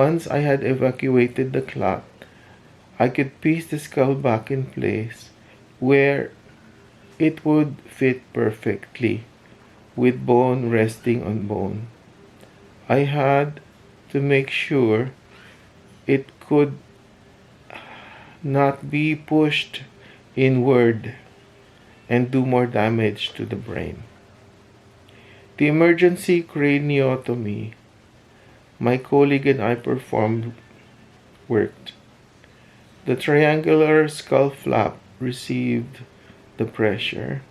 Once I had evacuated the clot, I could piece the skull back in place where it would fit perfectly, with bone resting on bone. I had to make sure it could not be pushed inward and do more damage to the brain. The emergency craniotomy my colleague and I performed worked. The triangular skull flap received the pressure.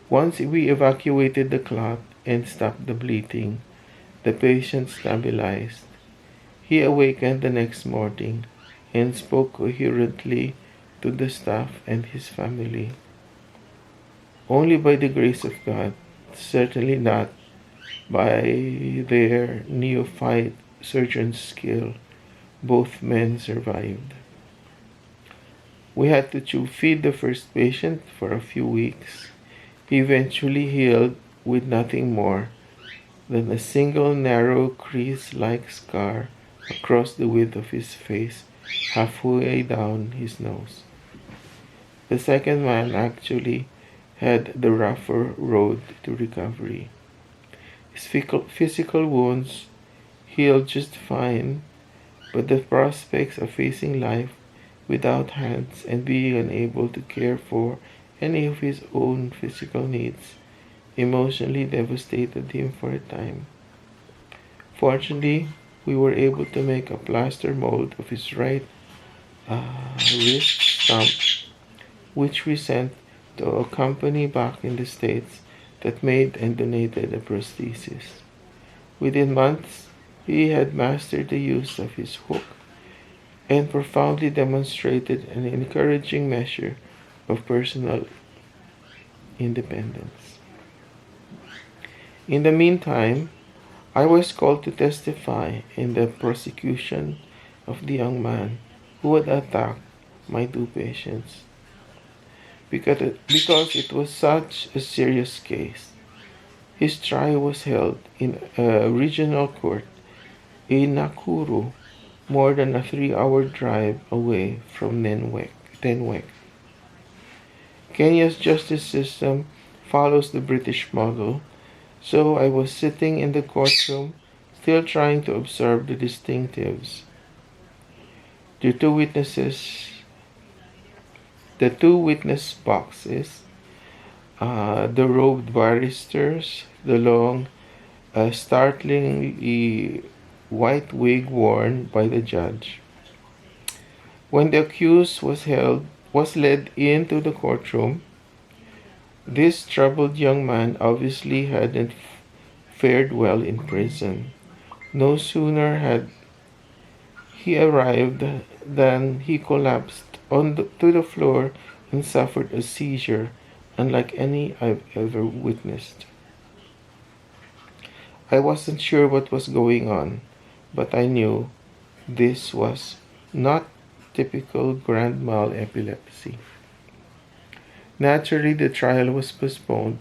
Once we evacuated the clot and stopped the bleeding, the patient stabilized. He awakened the next morning and spoke coherently to the staff and his family. Only by the grace of God, certainly not by their neophyte surgeon's skill, both men survived. We had to feed the first patient for a few weeks. He eventually healed with nothing more than a single narrow crease-like scar across the width of his face, halfway down his nose. The second man actually had the rougher road to recovery. His physical wounds healed just fine, but the prospects of facing life without hands and being unable to care for any of his own physical needs emotionally devastated him for a time. Fortunately, we were able to make a plaster mold of his right wrist stump, which we sent to a company back in the States that made and donated a prosthesis. Within months, he had mastered the use of his hook and profoundly demonstrated an encouraging measure of personal independence. In the meantime, I was called to testify in the prosecution of the young man who had attacked my two patients. Because it was such a serious case, his trial was held in a regional court in Nakuru, more than a 3-hour drive away from Tenwek. Kenya's justice system follows the British model, so I was sitting in the courtroom, still trying to observe the distinctives. The two witness boxes, the robed barristers, the long, startlingly white wig worn by the judge. When the accused was led into the courtroom, this troubled young man obviously hadn't fared well in prison. No sooner had he arrived than he collapsed to the floor and suffered a seizure unlike any I've ever witnessed. I wasn't sure what was going on, but I knew this was not typical grand mal epilepsy. Naturally, the trial was postponed,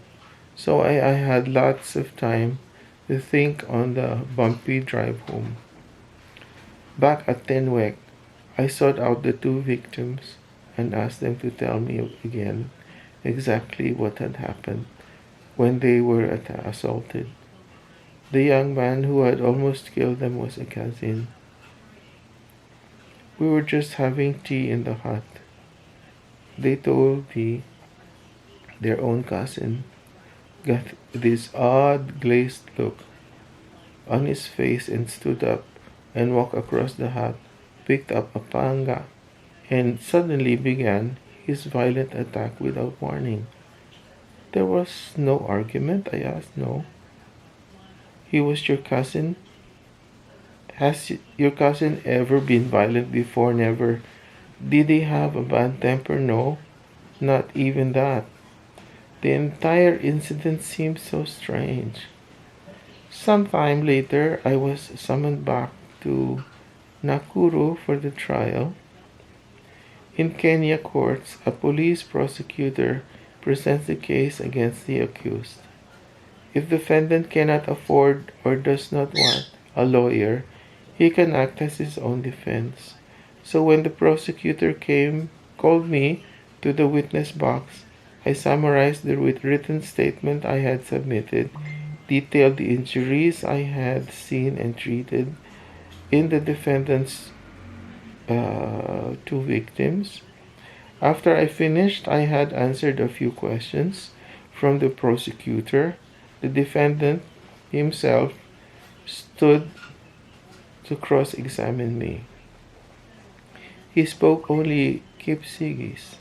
so I had lots of time to think on the bumpy drive home. Back at Tenwek, I sought out the two victims and asked them to tell me again exactly what had happened when they were assaulted. The young man who had almost killed them was a cousin. We were just having tea in the hut. They told me their own cousin got this odd glazed look on his face and stood up and walked across the hut, picked up a panga, and suddenly began his violent attack without warning. There was no argument, I asked. No. He was your cousin? Has your cousin ever been violent before? Never. Did they have a bad temper? No. Not even that. The entire incident seemed so strange. Some time later, I was summoned back to Nakuru for the trial. In Kenya courts, a police prosecutor presents the case against the accused. If the defendant cannot afford or does not want a lawyer, He can act as his own defense. So when the prosecutor called me to the witness box, I summarized the written statement I had submitted, detailed the injuries I had seen and treated in the defendant's two victims. After I finished, I had answered a few questions from the prosecutor. The defendant himself stood to cross-examine me. He spoke only Kipsigis.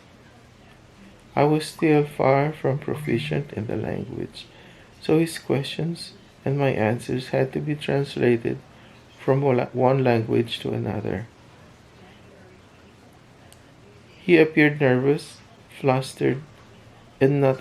I was still far from proficient in the language, so his questions and my answers had to be translated from one language to another. He appeared nervous, flustered, and not